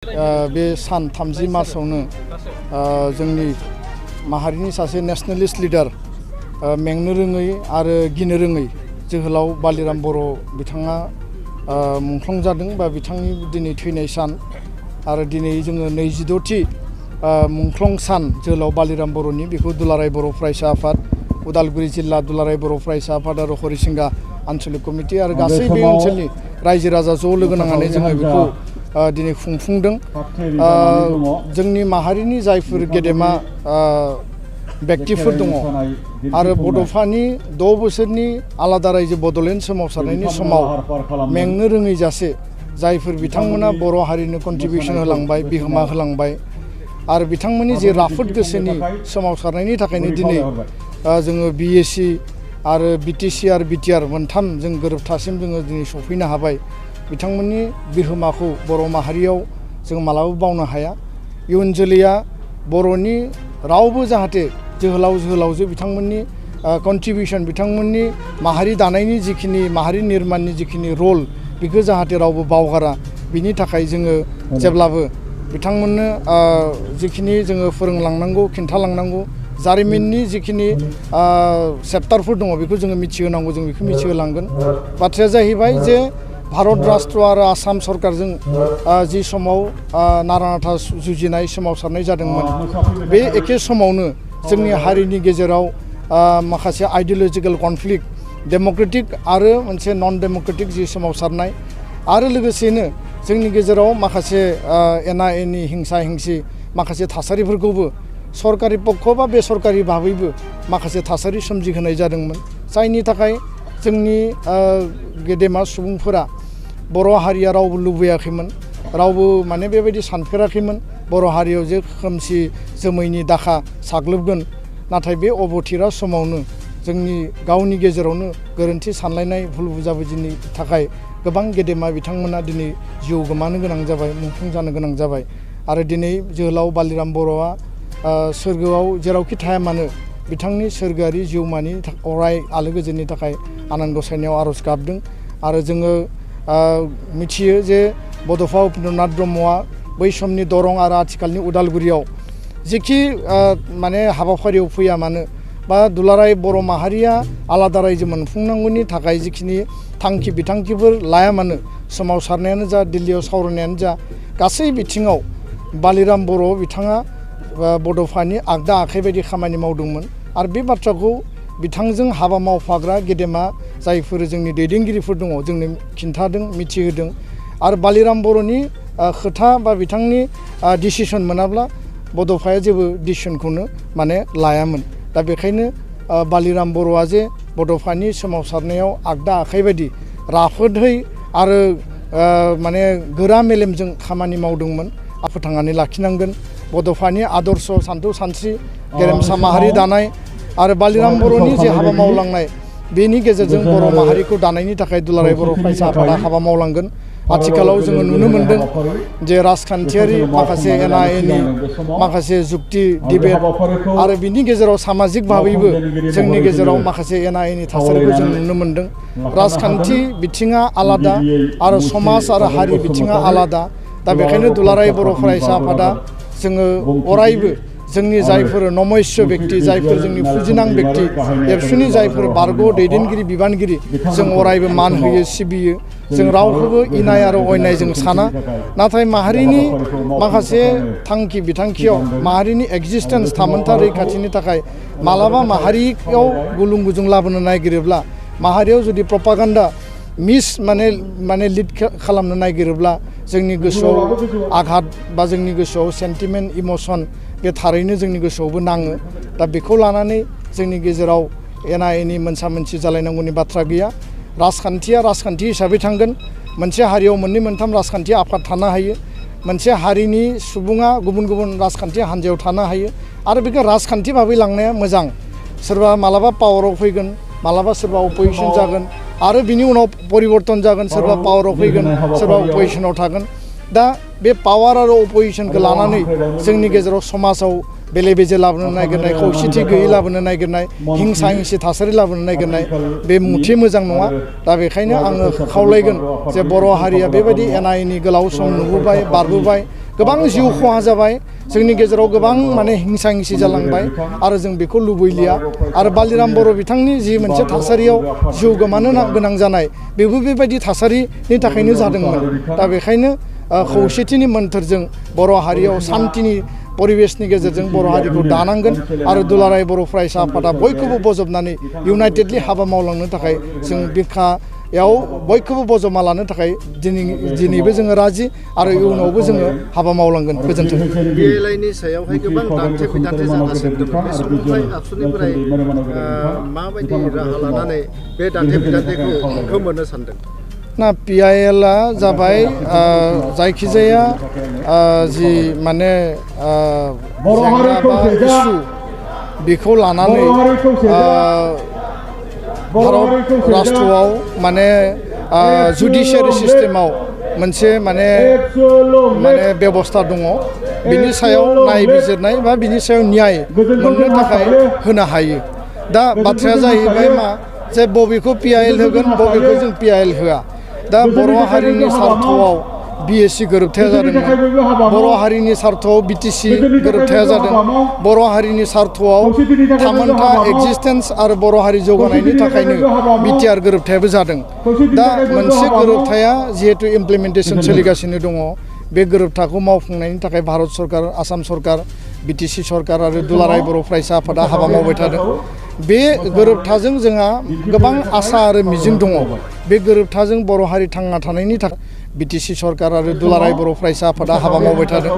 बे सान 30 मार्चआवनो जोंनि माहारिनि सासे नेशनेलिस्ट लिडार मेंनो रोङै आरो गिनो रोङै जोहोलाव बालिराम बर' बिथाङा मुंख्लं जादों बा बिथांनि दिनै थैनाय सान आरो दिनै जोङो 26थि मुंख्लं सान जोहोलाव बालिराम बर'नि बेखौ दुलाराय बर' फरायसा आफाद उदालगुरि जिल्ला दुलाराय बर' फरायसा आफाद आरो हरिसिंगा आन्चलिक कमिटि आरो गासै बे ओनसोलनि रायजो राजा ज' लोगो नांनानै जोङो बेखौ दिनै खुंफुंदों। जोंनि माहारिनि जायफोर गेदेमा व्यक्तिफोर दङ आरो बड'फानि 6 बोसोरनि आलादा रायजो बड'लेण्ड सोमावसारनायनि समाव मेंनो रोङै जासे जायफोर बिथांमोना बर' हारिनो कन्ट्रिबिउसन होलांबाय बिहोमा होलांबाय आरो बिथांमोननि जे राफोद गोसोनि सोमावसारनायनि थाखायनो दिनै जोङो बिएसि आरो बिटिसि आरो बिटिआर मोनथाम जों गोरोबथासिम जोङो दिनै सफैनो हाबाय। बिथांमोननि बिहोमाखौ बर' माहारियाव जों मालाबाबो बावनो हाया। इयुन जोलैया बर'नि रावबो जाहाथे जोहोलाव जोहोलावजो बिथांमोननि कन्ट्रिबिउसन बिथांमोननि माहारि दानायनि जिखिनि माहारि निर्माणनि जिखिनि रल बेखौ जाहाथे रावबो बावगारा बिनि थाखाय जोङो जेब्लाबो बिथांमोननो जिखिनि जोङो फोरोंलांनांगौ खिन्थालांनांगौ जारिमिननि जिखिनि चेप्टारफोर दङ बेखौ जोङो मिथिहोनांगौ जों बेखौ मिथिहोलांगोन। बाथ्राया जाहैबाय जे भारत राष्ट्र आरो आसाम सरकारजों जि समाव नारा-नाथा जुजिनाय सोमावसारनाय जादोंमोन बे एखे समावनो जोंनि हारिनि गेजेराव माखासे आइडिय'लजिकेल कनफ्लिक्ट डेम'क्रेटिक आरो मोनसे नन डेम'क्रेटिक जि सोमावसारनाय आरो लोगोसेनो जोंनि गेजेराव माखासे एना एनि हिंसा हिंसि माखासे थासारिफोरखौबो सरकारि पक्ष बा बेसरकारि भाबैबो माखासे थासारि सोमजिहोनाय जादोंमोन जायनि थाखाय जोंनि गेदेमा सुबुंफोरा बर' हारिया रावबो लुबैयाखैमोन रावबो माने बेबायदि सानफेराखैमोन बर' हारियाव जे खोमसि जोमैनि दाखा साग्लोबगोन। नाथाय बे अबथिरा समावनो जोंनि गावनि गेजेरावनो गोरोन्थि सानलायनाय भुल बुजाबुजिनि थाखाय गोबां गेदेमा बिथांमोना दिनै जिउ गोमानो गोनां जाबाय मुंख्लं जानो गोनां जाबाय आरो दिनै जोहोलाव बालिराम बर'आ सोरगोआव जेरावखि थाया मानो बिथांनि सोरगोआरि जिउमानि अराय आलो गोजोननि थाखाय आनान गसाइनियाव आर'ज गाबदों आरो जोङो मिथियो जे बड'फा उपेन्द्रनाथ ब्रह्मआ बै समनि दरं आरो आथिखालनि उदालगुरियाव जिखि माने हाबाफारियाव फैया मानो बा दुलाराय बर' माहारिया आलादा रायजो मोनफुंनांगौनि थाखाय जिखिनि थांखि बिथांखिफोर लाया मानो सोमावसारनायानो जा दिल्लीयाव सावरायनायानो जा गासै बिथिङाव बालिराम बर' बिथाङा बड'फानि आगदा आखाइ बायदि खामानि मावदोंमोन आरो बे बाथ्राखौ बिथांजों हाबा मावफाग्रा गेदेमा जायफोर जोंनि दैदेनगिरिफोर दङ जोंनो खिन्थादों मिथिहोदों आरो बालिराम बर'नि खोथा बा बिथांनि डिसिसन मोनाब्ला बड'फाया जेबो डिसिसनखौनो माने लायामोन। दा बेखायनो बालिराम बर'आ जे बड'फानि सोमावसारनायाव आगदा आखाइ बायदि राफोदहै आरो माने गोरा मेलेमजों खामानि मावदोंमोन फोथांनानै लाखिनांगोन। बड'फानि आदर्श सान्थौ सानस्रि गेरेमसा माहारि दानाय आरो बालिराम बर'नि जे हाबा मावलांनाय बेनि गेजेरजों बर' माहारिखौ दानायनि थाखाय दुलाराय बर' फरायसा आफादा हाबा मावलांगोन। आथिखालाव जोङो नुनो मोन्दों जे राजखान्थियारि माखासे एना एनि माखासे जुक्ति डिबेट आरो बिनि गेजेराव सामाजिक भाबैबो जोंनि गेजेराव माखासे एना एनि थासारिखौ जों नुनो मोन्दों। राजखान्थि बिथिङा आलादा आरो समाज आरो हारि बिथिङा आलादा। दा बेखायनो दुलाराय बर' फरायसा आफादा जोङो अरायबो जोंनि जायफोर नमस्य व्यक्ति जायफोर जोंनि फुजिनां व्यक्ति एबसुनि जायफोर बारग' दैदेनगिरि बिबानगिरि जों अरायबो मान होयो सिबियो जों रावखौबो इनाय आरो अयनाय जों साना। नाथाय माहारिनि माखासे थांखि बिथांखियाव माहारिनि एक्जिस्टेन्स थामोन्था रैखाथिनि थाखाय मालाबा माहारियाव गुलुं गुजुं लाबोनो नागिरोब्ला माहारियाव जुदि प्रपागान्डा माने लिड खालामनो नागिरोब्ला जोंनि गोसोआव आघात बा जोंनि गोसोआव सेन्टिमेन्ट इमसन बे थारैनो जोंनि गोसोआवबो नाङो। दा बेखौ लानानै जोंनि गेजेराव एना एनि मोनसा मोनसि जालायनांगौनि बाथ्रा गैया। राजखान्थिया राजखान्थि हिसाबै थांगोन। मोनसे हारियाव मोननै मोनथाम राजखान्थि आफाद थानो हायो। मोनसे हारिनि सुबुङा गुबुन गुबुन राजखान्थि हान्जायाव थानो हायो आरो बेखौ राजखान्थि भाबै लांनाया मोजां। सोरबा मालाबा पावाराव फैगोन मालाबा सोरबा अपोजिसन जागोन आरो बिनि उनाव परिबर्तन जागोन सोरबा पावाराव फैगोन सोरबा अपोजिसनाव थागोन। दा बे पावार आरो अपोजिसनखौ लानानै जोंनि गेजेराव समाजाव बेले बेजे लाबोनो नागिरनाय खौसेथि गैयै लाबोनो नागिरनाय हिंसा हिंसि थासारि लाबोनो नागिरनाय बे मुथि मोजां नङा। दा बेखायनो आङो खावलायगोन जे बर' हारिया बेबायदि एना एनि गोलाव सम नुबोबाय बारबोबाय गोबां जिउ खहा जाबाय जोंनि गेजेराव गोबां माने हिंसा हिंसि जालांबाय आरो जों बेखौ लुबैलिया आरो बालिराम बर' बिथांनि जि मोनसे थासारियाव जिउ गोमानो गोनां जानाय बेबो बेबायदि थासारिनि थाखायनो जादोंमोन दा बेखायनो खौसेथिनि मोन्थोरजों बर' हारियाव सान्तिनि परिबेसनि गेजेरजों बर' हारिखौ दानांगोन आरो दुलाराय बर' फरायसा आफादा बयखौबो बजबनानै इउनाइटेडलि हाबा मावलांनो थाखाय जों बिखायाव बयखौबो बजबना लानो थाखाय दिनैबो जोङो राजि आरो इयुनावबो जोङो हाबा मावलांगोन गोजोन्थों बिएलआइनि सायावहाय गोबां दान्थे बिदान्थे जागासिनो दङ बे समावहाय आबसुनिफ्राय माबायदि राहा लानानै बे दान्थे बिदान्थेखौ खोमोरनो सानदों ना पिआइएलआ जाबाय जायखिजाया जि माने जेंना बा इस्यु बेखौ लानानै भारत राष्ट्रआव माने जुडिशियारि सिस्टेमाव मोनसे माने बेबस्था दङ बिनि सायाव नायबिजिरनाय बा बिनि सायाव न्याय मोननो थाखाय होनो हायो दा बाथ्राया जाहैबाय मा जे बबेखौ पिआइएल होगोन बबेखौ जों पिआइएल होआ दा बर' हारिनि सार्थआव बिएसि गोरोबथाया जादोंमोन बर' हारिनि सार्थआव बिटिसि गोरोबथाया जादों बर' हारिनि सार्थआव थामोनथा एक्जिस्टेन्स आरो बर' हारि जौगानायनि थाखायनो बिटिआर गोरोबथायाबो जादों दा मोनसे गोरोबथाया जिहेतु इमप्लिमेन्टेसन सोलिगासिनो दङ बे गोरोबथाखौ मावफुंनायनि थाखाय भारत सरकार आसाम सरकार बिटिसि सरकार आरो दुलाराय बर' फरायसा आफादा हाबा मावबाय थादों बे गोरोबथाजों जोंहा गोबां आसा आरो मिजिं दङ बे गोरोबथाजों बर' हारि थांना थानायनि थाखाय बिटिसि सरकार आरो दुलाराय बर' फरायसा आफादा हाबा मावबाय थादों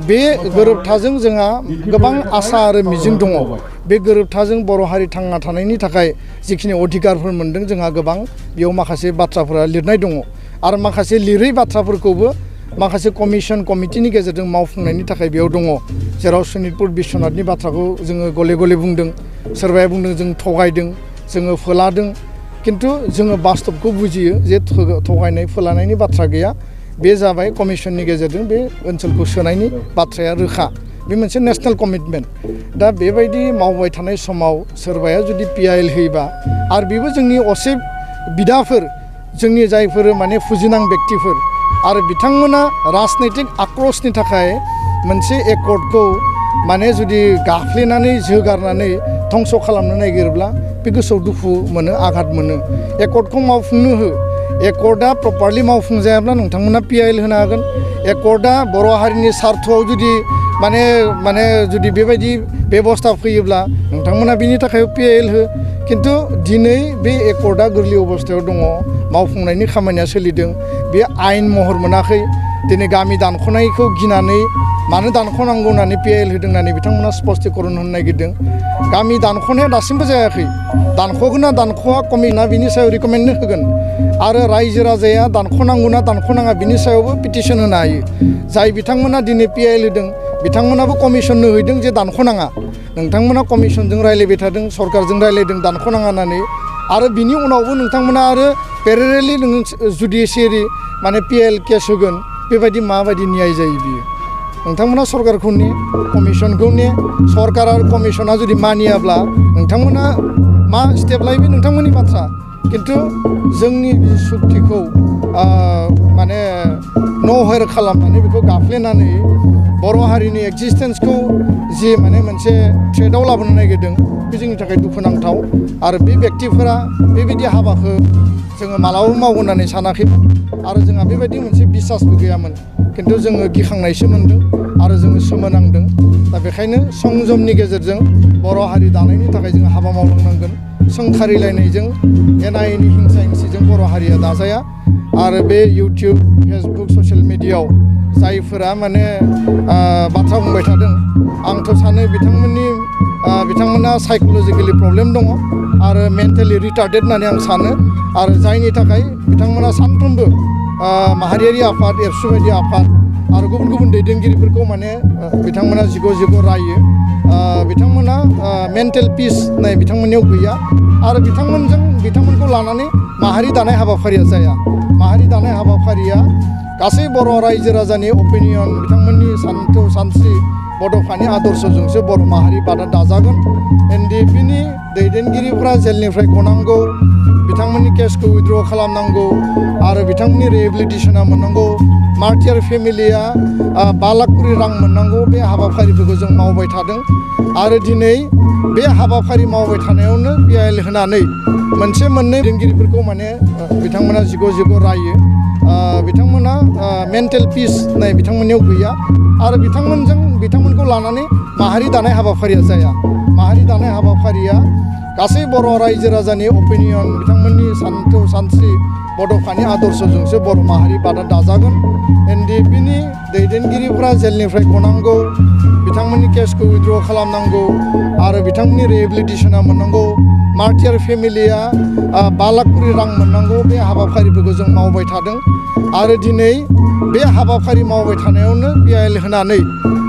बे गोरोबथाजों जोंहा गोबां आसा आरो मिजिं दङ बे गोरोबथाजों बर' हारि थांना थानायनि थाखाय जिखिनि अधिकारफोर मोनदों जोंहा गोबां बेयाव माखासे बाथ्राफोरा लिरनाय दङ आरो माखासे लिरै बाथ्राफोरखौबो माखासे कमिसन कमिटिनि गेजेरजों मावफुंनायनि थाखाय बेयाव दङ जेराव सनितपुर बिश्वनाथनि बाथ्राखौ जोङो गले गले बुंदों सोरबाया बुंदों जों थगायदों जोङो फोलादों किन्तु जोङो बास्तबखौ बुजियो जे थगायनाय फोलानायनि बाथ्रा गैया बे जाबाय कमिसननि गेजेरजों बे ओनसोलखौ सोनायनि बाथ्राया रोखा बे मोनसे नेशनेल कमिटमेन्ट दा बेबायदि मावबाय थानाय समाव सोरबाया जुदि पिआइएल होयोबा आरो बेबो जोंनि असे बिदाफोर जोंनि जायफोर माने फुजिनां बेक्तिफोर आरो बिथांमोना राजनैतिक आक्रोशनि थाखाय मोनसे एकर्डखौ माने जुदि गाफ्लेनानै जोगारनानै धंस खालामनो नागिरोब्ला बे गोसोआव दुखु मोनो आघात मोनो एकर्डखौ मावफुंनो हो एकर्डआ प्रपारलि मावफुंजायाब्ला नोंथांमोना पिआइएल होनो हागोन एकर्डआ बर' हारिनि सार्थआव जुदि माने जुदि बेबायदि बेबस्था फैयोब्ला नोंथांमोना बिनि थाखाय पिआइएल हो किन्तु दिनै बे एकर्डआ गोरलै अबस्थायाव दङ मावफुंनायनि खामानिया सोलिदों बे आयेन महर मोनाखै दिनै गामि दानख'नायखौ गिनानै मानो दानख'नांगौ होननानै पिआइएल होदों होननानै बिथांमोना स्पष्टीकरण होनो नागिरदों गामि दानख'नाया दासिमबो जायाखै दानख'गोन ना दानख'आ कमिसना बिनि सायाव रिकमेन्ड होगोन आरो रायजो राजाया दानख'नांगौ ना दानख'नाङा बिनि सायावबो पिटिसन होनो हायो जाय बिथांमोना दिनै पिआइएल होदों बिथांमोनाबो कमिसननो हैदों जे दानख'नाङा नोंथांमोना कमिसनजों रायलायबाय थादों सरकारजों रायलायदों दानख'नाङा होननानै आरो बिनि उनावबो नोंथांमोना आरो पेरेरेलि जुडिशियारि माने पिआइएल केस होगोन बेबायदि माबायदि न्याय जायो बियो नोंथांमोना सरकारखौ ने कमिसनखौ ने सरकार आरो कमिसना जुदि मानियाब्ला नोंथांमोना मा स्टेप लायो बे नोंथांमोननि बाथ्रा किन्तु जोंनि सुक्तिखौ माने नहेर खालामनानै बेखौ गाफ्लेनानै बर' हारिनि एक्जिस्टेन्सखौ जि माने मोनसे थ्रेटआव लाबोनो नागिरदों बे जोंनि थाखाय दुखुनांथाव आरो बे बेक्तिफोरा बेबायदि हाबाखौ जोङो मालाबाबो मावगोन होननानै सानाखै आरो जोंहा बेबायदि मोनसे बिसासबो गैयामोन किन्तु जोङो गिखांनायसो मोन्दों आरो जोङो सोमोनांदों दा बेखायनो संजमनि गेजेरजों बर' हारि दानायनि थाखाय जोङो हाबा मावलांनांगोन सोंखारिलायनायजों एना एनि हिंसा हिंसिजों बर' हारिया दाजाया आरो बे इउटिउब फेसबुक ससियेल मिडियायाव जायफोरा माने बाथ्रा बुंबाय थादों आंथ' सानो बिथांमोना साइक'लजिकेलि प्रब्लेम दङ आरो मेन्टेलि रिटार्डेड होननानै आं सानो आरो जायनि थाखाय बिथांमोना सानफ्रोमबो माहारियारि आफाद एबसु बायदि आफाद आरो गुबुन गुबुन दैदेनगिरिफोरखौ माने बिथांमोना जिग' रायो बिथांमोना मेन्टेल पिस होननाय बिथांमोननियाव गैया आरो बिथांमोनखौ लानानै माहारि दानाय हाबाफारिया जाया माहारि दानाय हाबाफारिया गासै बर' रायजो राजानि अपिनियन बिथांमोननि सानस्रि बड'फानि आदर्शजोंसो बर' माहारि बादा दाजागोन एनडिएफबिनि दैदेनगिरिफ्रा जेलनिफ्राय गनांगौ बिथांमोननि केसखौ उइथड्र खालामनांगौ आरो बिथांमोननि रिहेबिलिटेसना मोननांगौ मार्टियार फेमिलिया 5 लाख करि रां मोननांगौ बे हाबाफारिफोरखौ जों मावबाय थादों आरो दिनै बे हाबाफारि मावबाय थानायावनो PIL होनानै मोनसे मोननै दैदेनगिरिफोरखौ माने बिथांमोना जिग' रायो बिथांमोना मेन्टेल पिस होननाय बिथांमोननियाव गैया आरो बिथांमोनखौ लानानै माहारि दानाय हाबाफारिया जाया माहारि दानाय हाबाफारिया गासै बर' रायजो राजानि अपिनियन बिथांमोननि सान्थौ सानस्रि बड'फानि आदर्शजोंसो बर' माहारि बादा दाजागोन NDPनि दैदेनगिरिफ्रा जेलनिफ्राय गनांगौ बिथांमोननि केसखौ उइथड्र खालामनांगौ आरो बिथांमोननि रिहेबिलिटेसना मोननांगौ मार्टियार फेमिलिया 5 लाख करि रां मोननांगौ बे हाबाफारिफोरखौ जों मावबाय थादों आरो दिनै बे हाबाफारि मावबाय थानायावनो PIL होनानै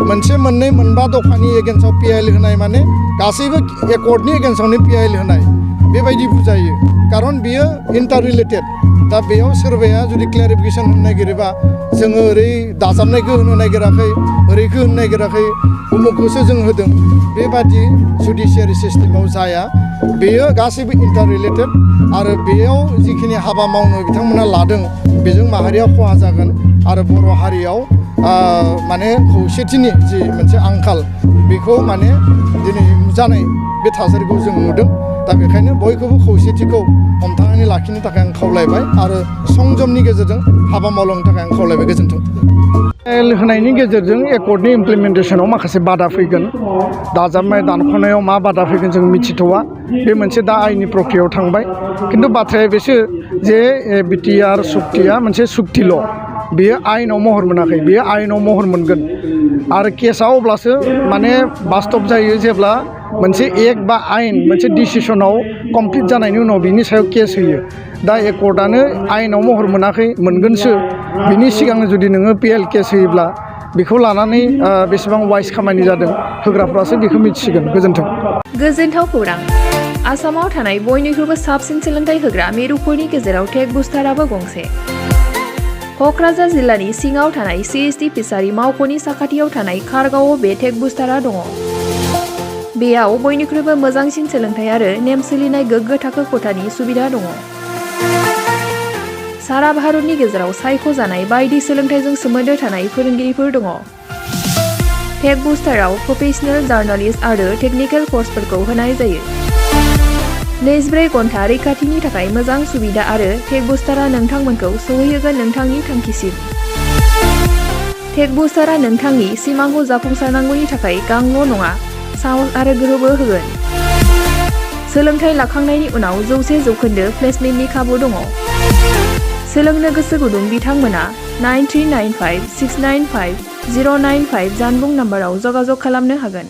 मोनसे मोननै मोनबा दफानि एगेन्स्टआव PIL होनाय माने गासैबो एकर्डनि एगेन्स्टआवनो PIL होनाय बेबायदि बुजायो खारन बियो इन्टार रिलेटेड दा बेयाव सोरबाया जुदि क्लेरिफिकेसन होनो नागिरोबा जोङो ओरै दाजाबनायखौ होनो नागिराखै ओरैखौ होनो नागिराखै उमुखखौसो जों होदों बेबादि जुडिसियारि सिस्टेमाव जाया बेयो गासैबो इन्टार रिलेटेड आरो बेयाव जिखिनि हाबा मावनो बिथांमोना लादों बेजों माहारिया खहा जागोन आरो बर' हारियाव माने खौसेथिनि जि मोनसे आंखाल बेखौ माने दिनै जानाय बे थासारिखौ जों नुदों दा बेखायनो बयखौबो खौसेथिखौ हमथानानै लाखिनो थाखाय आं खावलायबाय आरो संजमनि गेजेरजों हाबा मावलांनो थाखाय आं खावलायबाय गोजोन्थों PIL होनायनि गेजेरजों एकर्डनि इमप्लिमेन्टेसनाव माखासे बादा फैगोन दाजाबनाय दानख'नायाव मा बादा फैगोन जों मिथिथ'वा बे मोनसे दा आयेननि प्रक्रियायाव थांबाय खिन्थु बाथ्राया बेसो जे BTR सुक्तिया मोनसे सुक्तिल' बेयो आयेनाव महर मोनाखै बेयो आयेनाव महर मोनगोन आरो केसआ अब्लासो माने बास्तब जायो जेब्ला मोनसे एक्ट बा आयेन मोनसे डिसिसनाव कमप्लिट जानायनि उनाव बिनि सायाव केस होयो दा एकर्डआनो आयेनाव महर मोनाखै मोनगोनसो बिनि सिगां जुदि नोङो PIL केस होयोब्ला बेखौ लानानै बेसेबां वाइस खामानि जादों होग्राफ्रासो बेखौ मिथिसिगोन गोजोन्थाव खौरां आसामाव थानाय बयनिख्रुइबो साबसिन सोलोंथाइ होग्रा मिरुफोरनि गेजेराव टेक बुस्टाराबो गंसे क'क्राझार जिल्लानि सिङाव थानाय CST फिसारि मावख'नि साखाथियाव थानाय खारगावआव बे टेक बुस्टारा दङ बेयाव बयनिख्रुइबो मोजांसिन सोलोंथाइ आरो नेम सोलिनाय गोग्गो थाखो खथानि सुबिदा दङ सारा भारतनि गेजेराव सायख'जानाय बायदि सोलोंथाइजों सोमोन्दो थानाय फोरोंगिरिफोर दङ टेक बुस्टाराव प्रफेशनेल जार्नालिस्ट आरो टेकनिकेल कर्सफोरखौ होनाय जायो 24 घन्टा रैखाथिनि थाखाय मोजां सुबिदा आरो टेक बुस्टारा नोंथांमोनखौ सौहैहोगोन नोंथांनि थांखिसिम टेक बुस्टारा नोंथांनि सिमांखौ जाफुंसारनांगौनि थाखाय गांल' नङा साहस आरो गोहोबो होगोन सोलोंथाइ लाखांनायनि उनाव 100% प्लेसमेन्टनि खाबु दङ सोलोंनो गोसो गुदुं बिथांमोना 9395695095 जानबुं नाम्बाराव जगाजग खालामनो हागोन